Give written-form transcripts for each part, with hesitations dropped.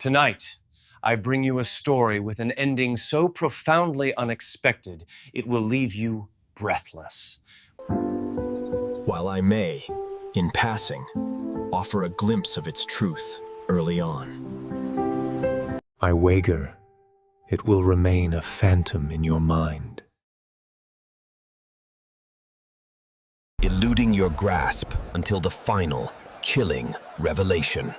Tonight, I bring you a story with an ending so profoundly unexpected, it will leave you breathless. While I may, in passing, offer a glimpse of its truth early on, I wager it will remain a phantom in your mind, eluding your grasp until the final, chilling revelation.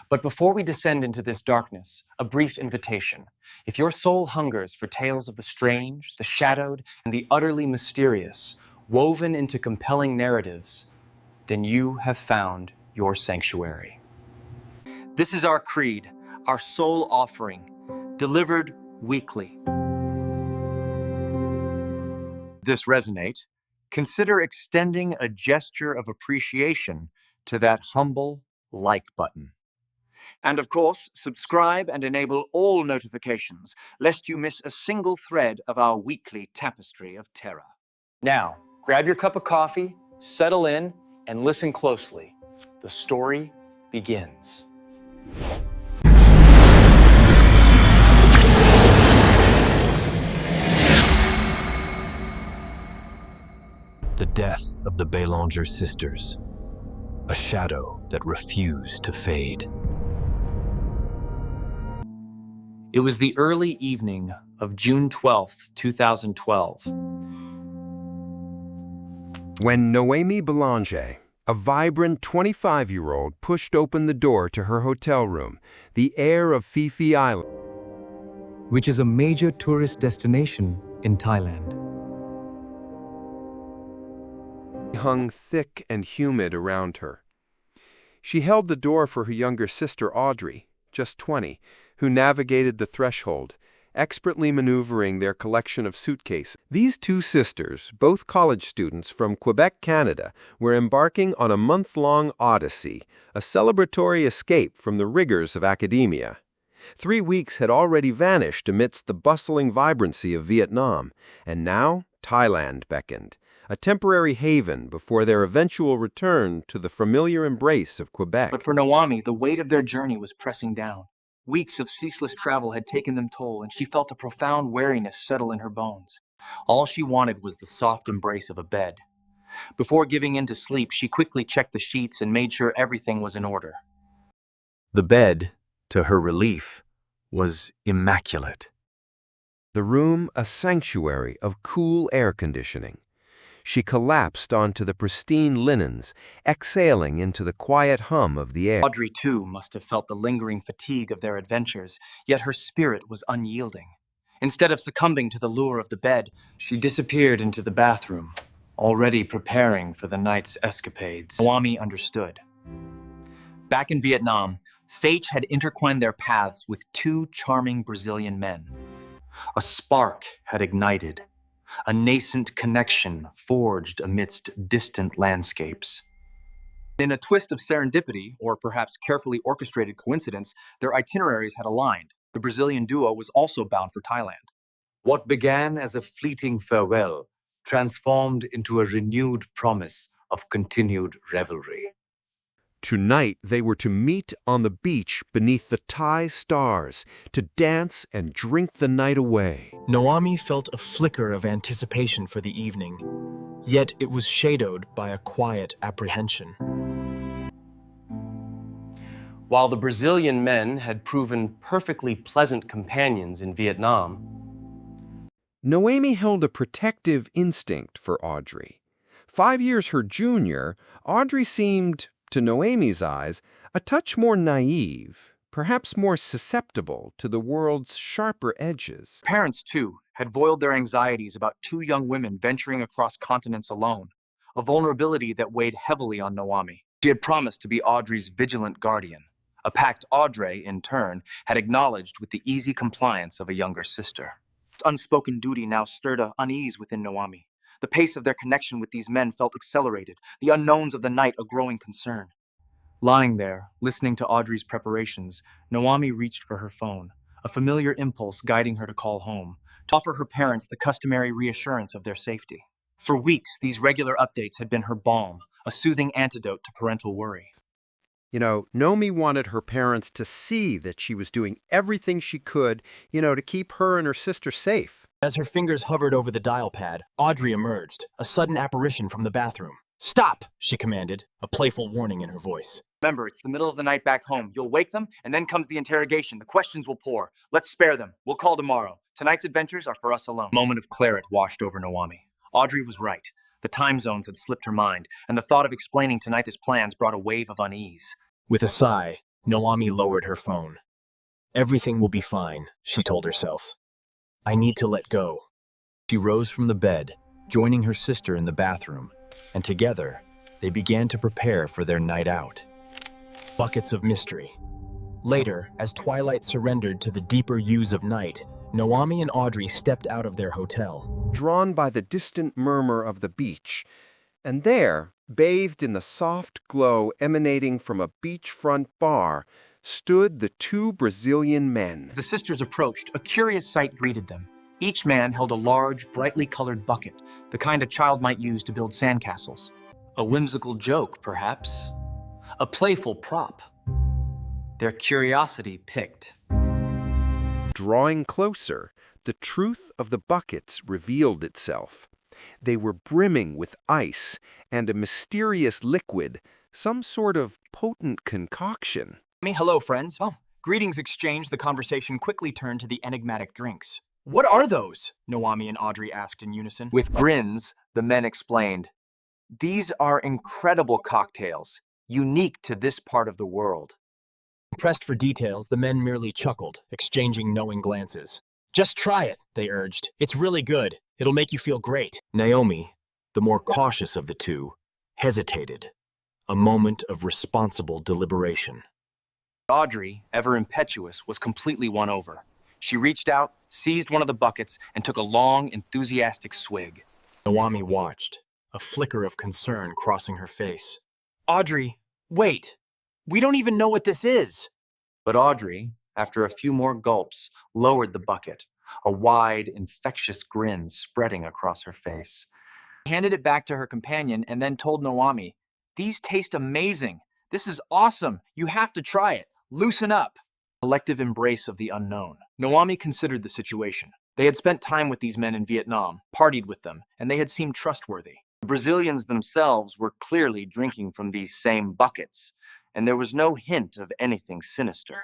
But before we descend into this darkness, a brief invitation. If your soul hungers for tales of the strange, the shadowed, and the utterly mysterious, woven into compelling narratives, then you have found your sanctuary. This is our creed, our soul offering, delivered weekly. This resonate? Consider extending a gesture of appreciation to that humble like button. And of course, subscribe and enable all notifications, lest you miss a single thread of our weekly tapestry of terror. Now, grab your cup of coffee, settle in, and listen closely. The story begins. The death of the Bélanger sisters, a shadow that refused to fade. It was the early evening of June 12th, 2012. When Noémie Bélanger, a vibrant 25-year-old, pushed open the door to her hotel room, the air of Phi Phi Island, which is a major tourist destination in Thailand, hung thick and humid around her. She held the door for her younger sister Audrey, just 20, who navigated the threshold, expertly maneuvering their collection of suitcases. These two sisters, both college students from Quebec, Canada, were embarking on a month-long odyssey, a celebratory escape from the rigors of academia. 3 weeks had already vanished amidst the bustling vibrancy of Vietnam, and now Thailand beckoned, a temporary haven before their eventual return to the familiar embrace of Quebec. But for Noémie, the weight of their journey was pressing down. Weeks of ceaseless travel had taken them toll, and she felt a profound weariness settle in her bones. All she wanted was the soft embrace of a bed. Before giving in to sleep, she quickly checked the sheets and made sure everything was in order. The bed, to her relief, was immaculate. The room a sanctuary of cool air conditioning. She collapsed onto the pristine linens, exhaling into the quiet hum of the air. Audrey, too, must have felt the lingering fatigue of their adventures, yet her spirit was unyielding. Instead of succumbing to the lure of the bed, she disappeared into the bathroom, already preparing for the night's escapades. Noémie understood. Back in Vietnam, fate had intertwined their paths with two charming Brazilian men. A spark had ignited. A nascent connection forged amidst distant landscapes. In a twist of serendipity, or perhaps carefully orchestrated coincidence, their itineraries had aligned. The Brazilian duo was also bound for Thailand. What began as a fleeting farewell transformed into a renewed promise of continued revelry. Tonight they were to meet on the beach beneath the Thai stars, to dance and drink the night away. Noémie felt a flicker of anticipation for the evening, yet it was shadowed by a quiet apprehension. While the Brazilian men had proven perfectly pleasant companions in Vietnam, Noémie held a protective instinct for Audrey. 5 years her junior, Audrey seemed, to Noémie's eyes, a touch more naive, perhaps more susceptible to the world's sharper edges. parents, too, had foiled their anxieties about two young women venturing across continents alone, a vulnerability that weighed heavily on Noémie. She had promised to be Audrey's vigilant guardian, a pact Audrey, in turn, had acknowledged with the easy compliance of a younger sister. Unspoken duty now stirred an unease within Noémie. The pace of their connection with these men felt accelerated, the unknowns of the night a growing concern. Lying there, listening to Audrey's preparations, Noémie reached for her phone, a familiar impulse guiding her to call home, to offer her parents the customary reassurance of their safety. For weeks, these regular updates had been her balm, a soothing antidote to parental worry. Nomi wanted her parents to see that she was doing everything she could, to keep her and her sister safe. As her fingers hovered over the dial pad, Audrey emerged, a sudden apparition from the bathroom. "Stop!" she commanded, a playful warning in her voice. Remember, it's the middle of the night back home. You'll wake them, and then comes the interrogation. The questions will pour. Let's spare them. We'll call tomorrow. Tonight's adventures are for us alone. A moment of claret washed over Noami. Audrey was right. The time zones had slipped her mind, and the thought of explaining Tonight's plans brought a wave of unease. With a sigh, Noami lowered her phone. "Everything will be fine," she told herself. "I need to let go." She rose from the bed, joining her sister in the bathroom, and together, they began to prepare for their night out. Buckets of mystery. Later, as twilight surrendered to the deeper hues of night, Noami and Audrey stepped out of their hotel. Drawn by the distant murmur of the beach, and there, bathed in the soft glow emanating from a beachfront bar, stood the two Brazilian men. As the sisters approached, a curious sight greeted them. Each man held a large, brightly colored bucket, the kind a child might use to build sandcastles. A whimsical joke, perhaps. A playful prop. Their curiosity piqued. Drawing closer, the truth of the buckets revealed itself. They were brimming with ice and a mysterious liquid, some sort of potent concoction. Hello, friends. Greetings exchanged, the conversation quickly turned to the enigmatic drinks. "What are those?" Noami and Audrey asked in unison. With grins, the men explained. "These are incredible cocktails, unique to this part of the world." Pressed for details, the men merely chuckled, exchanging knowing glances. "Just try it," they urged. "It's really good. It'll make you feel great." Naomi, the more cautious of the two, hesitated. A moment of responsible deliberation. Audrey, ever impetuous, was completely won over. She reached out, seized one of the buckets, and took a long, enthusiastic swig. Noami watched, a flicker of concern crossing her face. "Audrey, wait. We don't even know what this is." But Audrey, after a few more gulps, lowered the bucket, a wide, infectious grin spreading across her face. She handed it back to her companion and then told Noami, "These taste amazing. This is awesome. You have to try it. Loosen up." Collective embrace of the unknown. Noami considered the situation. They had spent time with these men in Vietnam, partied with them, and they had seemed trustworthy. The Brazilians themselves were clearly drinking from these same buckets, and there was no hint of anything sinister.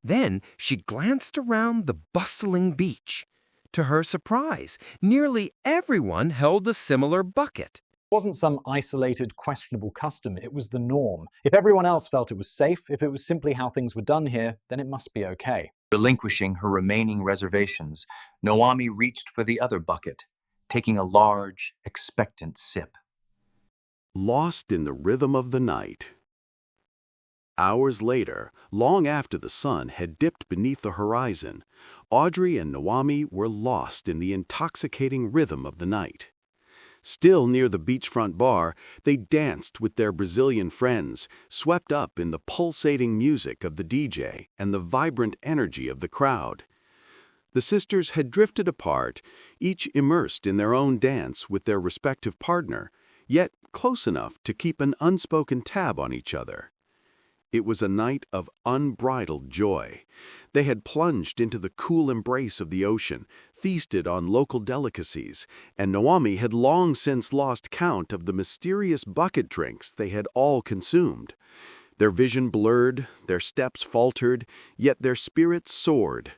Then she glanced around the bustling beach. To her surprise, nearly everyone held a similar bucket. It wasn't some isolated, questionable custom. It was the norm. If everyone else felt it was safe, if it was simply how things were done here, then it must be okay. Relinquishing her remaining reservations, Noami reached for the other bucket, taking a large, expectant sip. Lost in the rhythm of the night. Hours later, long after the sun had dipped beneath the horizon, Audrey and Noami were lost in the intoxicating rhythm of the night. Still near the beachfront bar, they danced with their Brazilian friends, swept up in the pulsating music of the DJ and the vibrant energy of the crowd. The sisters had drifted apart, each immersed in their own dance with their respective partner, yet close enough to keep an unspoken tab on each other. It was a night of unbridled joy. They had plunged into the cool embrace of the ocean, feasted on local delicacies, and Noami had long since lost count of the mysterious bucket drinks they had all consumed. Their vision blurred, their steps faltered, yet their spirits soared.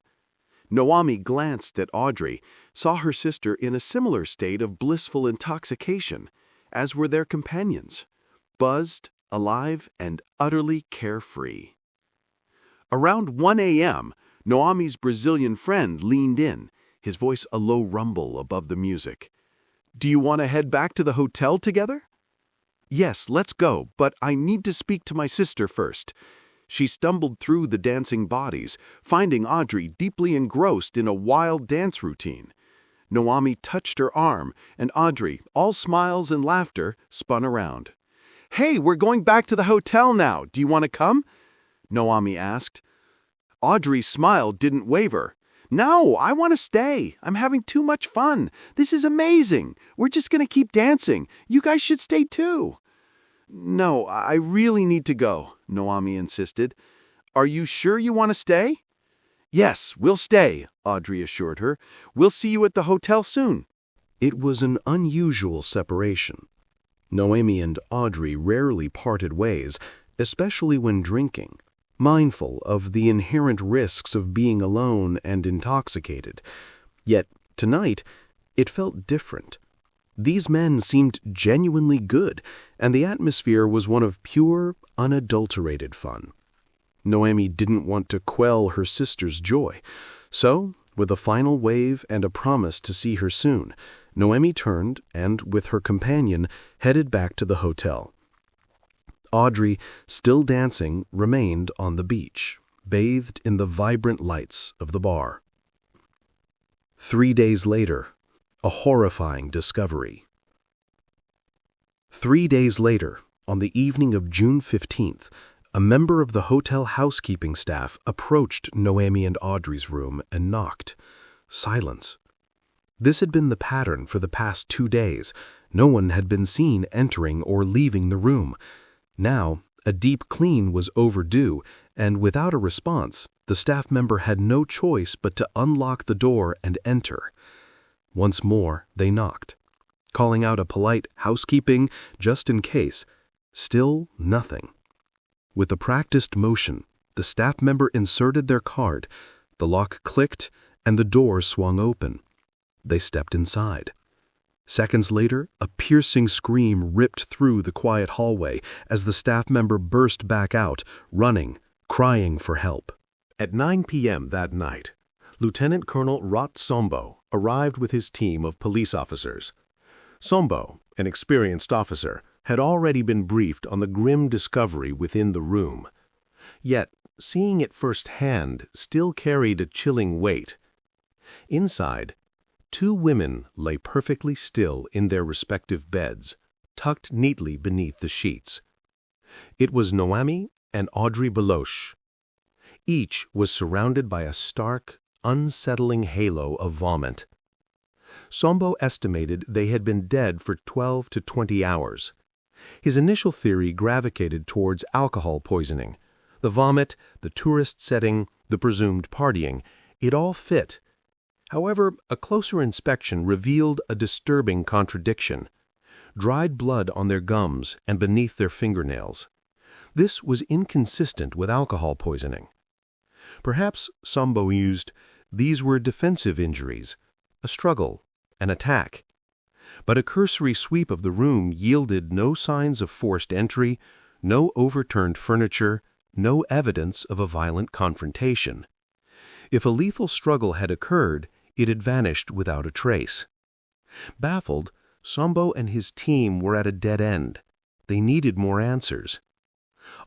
Noami glanced at Audrey, saw her sister in a similar state of blissful intoxication, as were their companions, buzzed, alive, and utterly carefree. Around 1 a.m., Noami's Brazilian friend leaned in, his voice a low rumble above the music. "Do you want to head back to the hotel together?" "Yes, let's go, but I need to speak to my sister first." She stumbled through the dancing bodies, finding Audrey deeply engrossed in a wild dance routine. Noami touched her arm, and Audrey, all smiles and laughter, spun around. "Hey, we're going back to the hotel now. Do you want to come?" Noami asked. Audrey's smile didn't waver. "No, I want to stay. I'm having too much fun. This is amazing. We're just going to keep dancing. You guys should stay too." No, I really need to go, Noami insisted. Are you sure you want to stay? Yes, we'll stay, Audrey assured her. We'll see you at the hotel soon. It was an unusual separation. Noemi and Audrey rarely parted ways, especially when drinking, mindful of the inherent risks of being alone and intoxicated. Yet, tonight, it felt different. These men seemed genuinely good, and the atmosphere was one of pure, unadulterated fun. Noemi didn't want to quell her sister's joy, so, with a final wave and a promise to see her soon, Noemi turned and, with her companion, headed back to the hotel. Audrey, still dancing, remained on the beach, bathed in the vibrant lights of the bar. 3 days later, a horrifying discovery. 3 days later, on the evening of June 15th, a member of the hotel housekeeping staff approached Noemi and Audrey's room and knocked. Silence. This had been the pattern for the past 2 days. No one had been seen entering or leaving the room. Now, a deep clean was overdue, and without a response, the staff member had no choice but to unlock the door and enter. Once more, they knocked, calling out a polite housekeeping just in case. Still nothing. With a practiced motion, the staff member inserted their card, the lock clicked, and the door swung open. They stepped inside. Seconds later, a piercing scream ripped through the quiet hallway as the staff member burst back out, running, crying for help. At 9 p.m. that night, Lieutenant Colonel Rot Sombo arrived with his team of police officers. Sombo, an experienced officer, had already been briefed on the grim discovery within the room. Yet, seeing it firsthand still carried a chilling weight. Inside, 2 women lay perfectly still in their respective beds, tucked neatly beneath the sheets. It was Noami and Audrey Beloche. Each was surrounded by a stark, unsettling halo of vomit. Sombo estimated they had been dead for 12 to 20 hours. His initial theory gravitated towards alcohol poisoning. The vomit, the tourist setting, the presumed partying, it all fit. However, a closer inspection revealed a disturbing contradiction. Dried blood on their gums and beneath their fingernails. This was inconsistent with alcohol poisoning. Perhaps Sombo used, these were defensive injuries, a struggle, an attack. But a cursory sweep of the room yielded no signs of forced entry, no overturned furniture, no evidence of a violent confrontation. If a lethal struggle had occurred, it had vanished without a trace. Baffled, Sombo and his team were at a dead end. They needed more answers.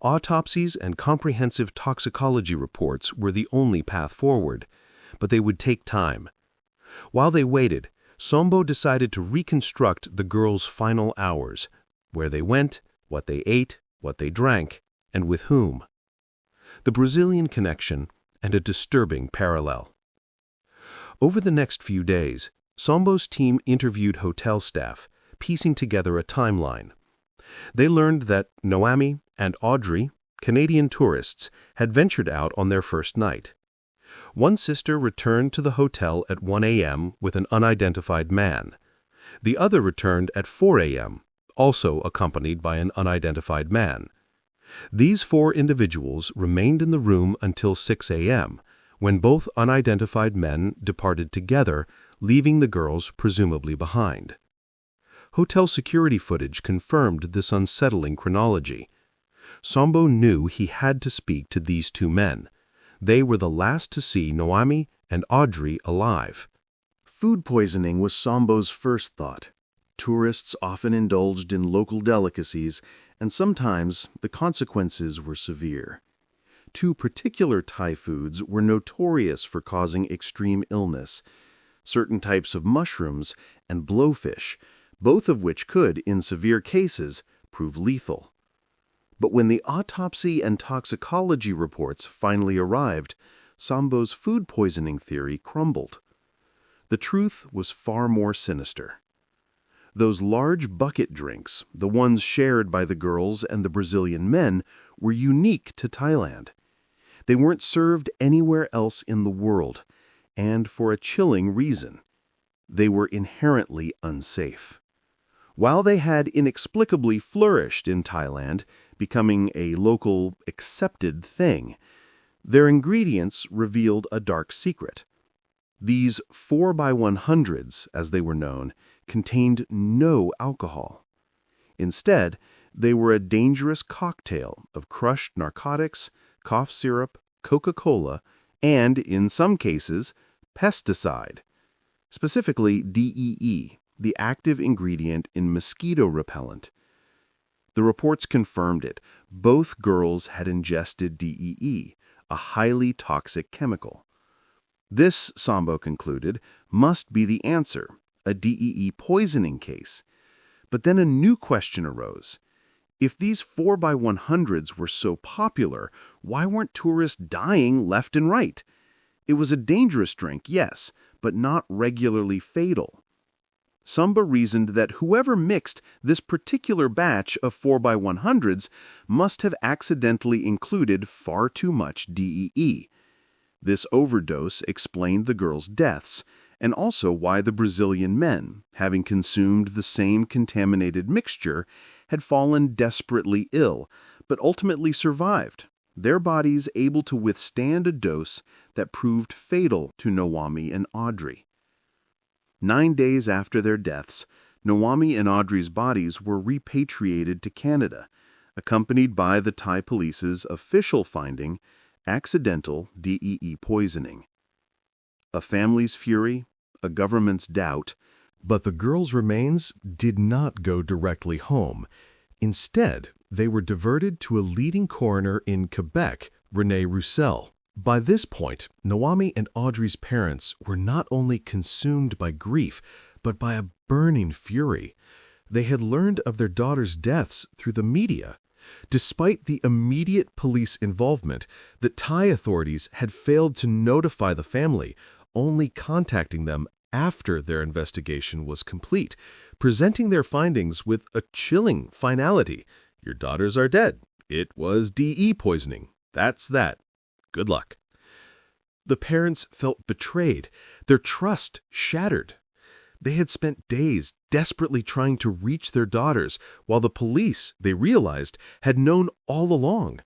Autopsies and comprehensive toxicology reports were the only path forward, but they would take time. While they waited, Sombo decided to reconstruct the girls' final hours, where they went, what they ate, what they drank, and with whom. The Brazilian connection and a disturbing parallel. Over the next few days, Sombo's team interviewed hotel staff, piecing together a timeline. They learned that Noami and Audrey, Canadian tourists, had ventured out on their first night. One sister returned to the hotel at 1 a.m. with an unidentified man. The other returned at 4 a.m., also accompanied by an unidentified man. These 4 individuals remained in the room until 6 a.m., when both unidentified men departed together, leaving the girls presumably behind. Hotel security footage confirmed this unsettling chronology. Sombo knew he had to speak to these 2 men. They were the last to see Noami and Audrey alive. Food poisoning was Sombo's first thought. Tourists often indulged in local delicacies, and sometimes the consequences were severe. 2 particular Thai foods were notorious for causing extreme illness: certain types of mushrooms and blowfish, both of which could, in severe cases, prove lethal. But when the autopsy and toxicology reports finally arrived, Sombo's food poisoning theory crumbled. The truth was far more sinister. Those large bucket drinks, the ones shared by the girls and the Brazilian men, were unique to Thailand. They weren't served anywhere else in the world, and for a chilling reason. They were inherently unsafe. While they had inexplicably flourished in Thailand, becoming a local, accepted thing, their ingredients revealed a dark secret. These 4x100s, as they were known, contained no alcohol. Instead, they were a dangerous cocktail of crushed narcotics, cough syrup, Coca-Cola, and, in some cases, pesticide, specifically DEE, the active ingredient in mosquito repellent. The reports confirmed it. Both girls had ingested DEE, a highly toxic chemical. This, Sambo concluded, must be the answer, a DEE poisoning case. But then a new question arose. If these 4x100s were so popular, why weren't tourists dying left and right? It was a dangerous drink, yes, but not regularly fatal. Samba reasoned that whoever mixed this particular batch of 4x100s must have accidentally included far too much DEE. This overdose explained the girls' deaths, and also why the Brazilian men, having consumed the same contaminated mixture, had fallen desperately ill, but ultimately survived, their bodies able to withstand a dose that proved fatal to Nawami and Audrey. 9 days after their deaths, Nawami and Audrey's bodies were repatriated to Canada, accompanied by the Thai police's official finding, accidental DEE poisoning. A family's fury, a government's doubt, but the girls' remains did not go directly home. Instead, they were diverted to a leading coroner in Quebec, René Roussel. By this point, Nawami and Audrey's parents were not only consumed by grief, but by a burning fury. They had learned of their daughters' deaths through the media. Despite the immediate police involvement, the Thai authorities had failed to notify the family, only contacting them after their investigation was complete, presenting their findings with a chilling finality. Your daughters are dead. It was DE poisoning. That's that. Good luck. The parents felt betrayed, their trust shattered. They had spent days desperately trying to reach their daughters, while the police, they realized, had known all along.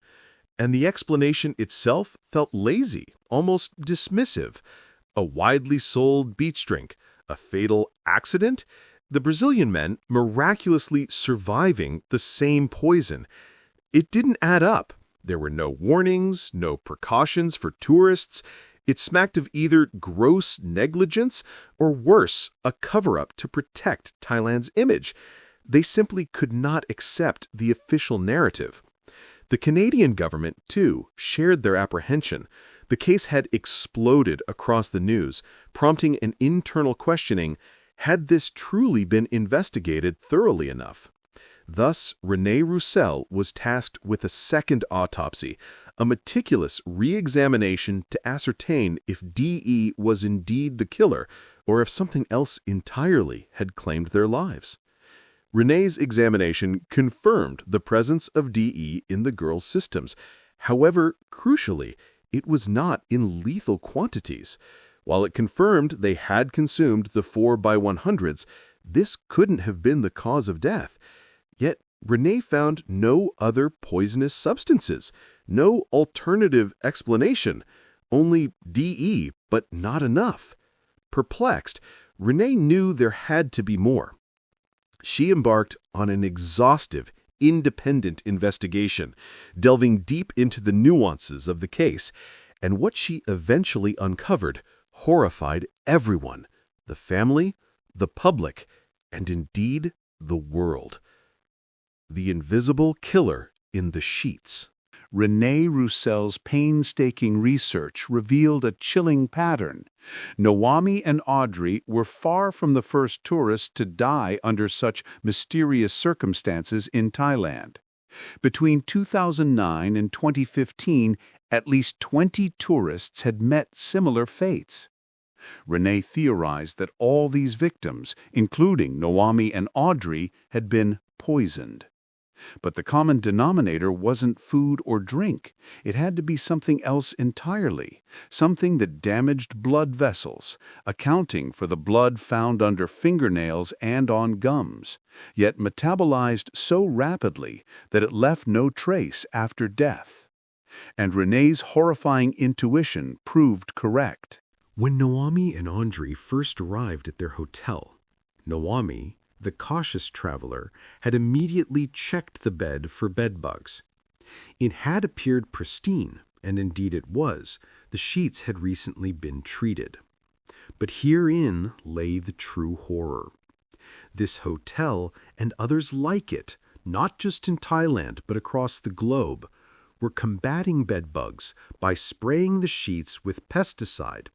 And the explanation itself felt lazy, almost dismissive. A widely sold beach drink, a fatal accident, the Brazilian men miraculously surviving the same poison. It didn't add up. There were no warnings, no precautions for tourists. It smacked of either gross negligence or worse, a cover-up to protect Thailand's image. They simply could not accept the official narrative. The Canadian government, too, shared their apprehension. The case had exploded across the news, prompting an internal questioning, had this truly been investigated thoroughly enough? Thus, René Roussel was tasked with a second autopsy, a meticulous re-examination to ascertain if DE was indeed the killer, or if something else entirely had claimed their lives. René's examination confirmed the presence of DE in the girls' systems. However, crucially, it was not in lethal quantities. While it confirmed they had consumed the 4x100s, this couldn't have been the cause of death. Yet, René found no other poisonous substances, no alternative explanation, only DE, but not enough. Perplexed, René knew there had to be more. She embarked on an exhaustive, independent investigation, delving deep into the nuances of the case, and what she eventually uncovered horrified everyone, the family, the public, and indeed the world. The invisible killer in the sheets. René Roussel's painstaking research revealed a chilling pattern. Nawami and Audrey were far from the first tourists to die under such mysterious circumstances in Thailand. Between 2009 and 2015, at least 20 tourists had met similar fates. Renee theorized that all these victims, including Noami and Audrey, had been poisoned. But the common denominator wasn't food or drink. It had to be something else entirely, something that damaged blood vessels, accounting for the blood found under fingernails and on gums, yet metabolized so rapidly that it left no trace after death. And Renee's horrifying intuition proved correct. When Noami and Audrey first arrived at their hotel, Noami, the cautious traveler, had immediately checked the bed for bedbugs. It had appeared pristine, and indeed it was. The sheets had recently been treated. But herein lay the true horror. This hotel, and others like it, not just in Thailand but across the globe, were combating bedbugs by spraying the sheets with pesticide,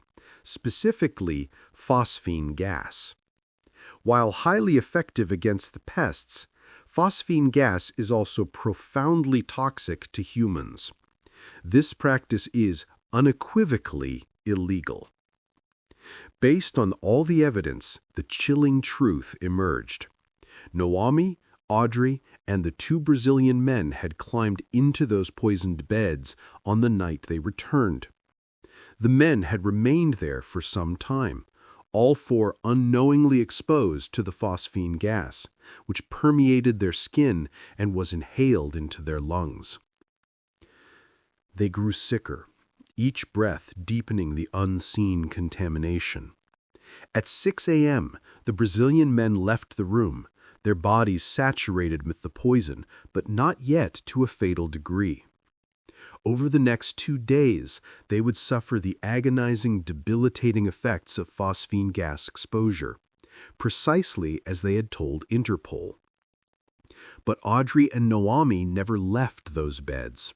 specifically phosphine gas. While highly effective against the pests, phosphine gas is also profoundly toxic to humans. This practice is unequivocally illegal. Based on all the evidence, the chilling truth emerged. Noami, Audrey, and the two Brazilian men had climbed into those poisoned beds on the night they returned. The men had remained there for some time, all four unknowingly exposed to the phosphine gas, which permeated their skin and was inhaled into their lungs. They grew sicker, each breath deepening the unseen contamination. At 6 a.m., the Brazilian men left the room, their bodies saturated with the poison, but not yet to a fatal degree. Over the next 2 days, they would suffer the agonizing, debilitating effects of phosphine gas exposure, precisely as they had told Interpol. But Audrey and Noami never left those beds.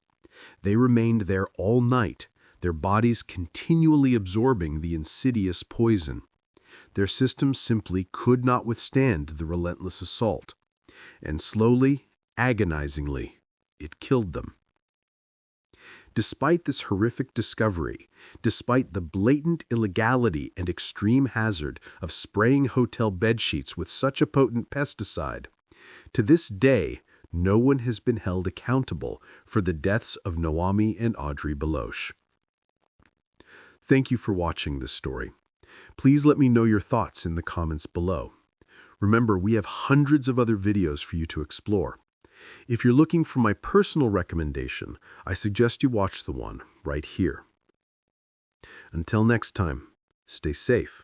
They remained there all night, their bodies continually absorbing the insidious poison. Their systems simply could not withstand the relentless assault, and slowly, agonizingly, it killed them. Despite this horrific discovery, despite the blatant illegality and extreme hazard of spraying hotel bedsheets with such a potent pesticide, to this day, no one has been held accountable for the deaths of Noami and Audrey Beloche. Thank you for watching this story. Please let me know your thoughts in the comments below. Remember, we have hundreds of other videos for you to explore. If you're looking for my personal recommendation, I suggest you watch the one right here. Until next time, stay safe.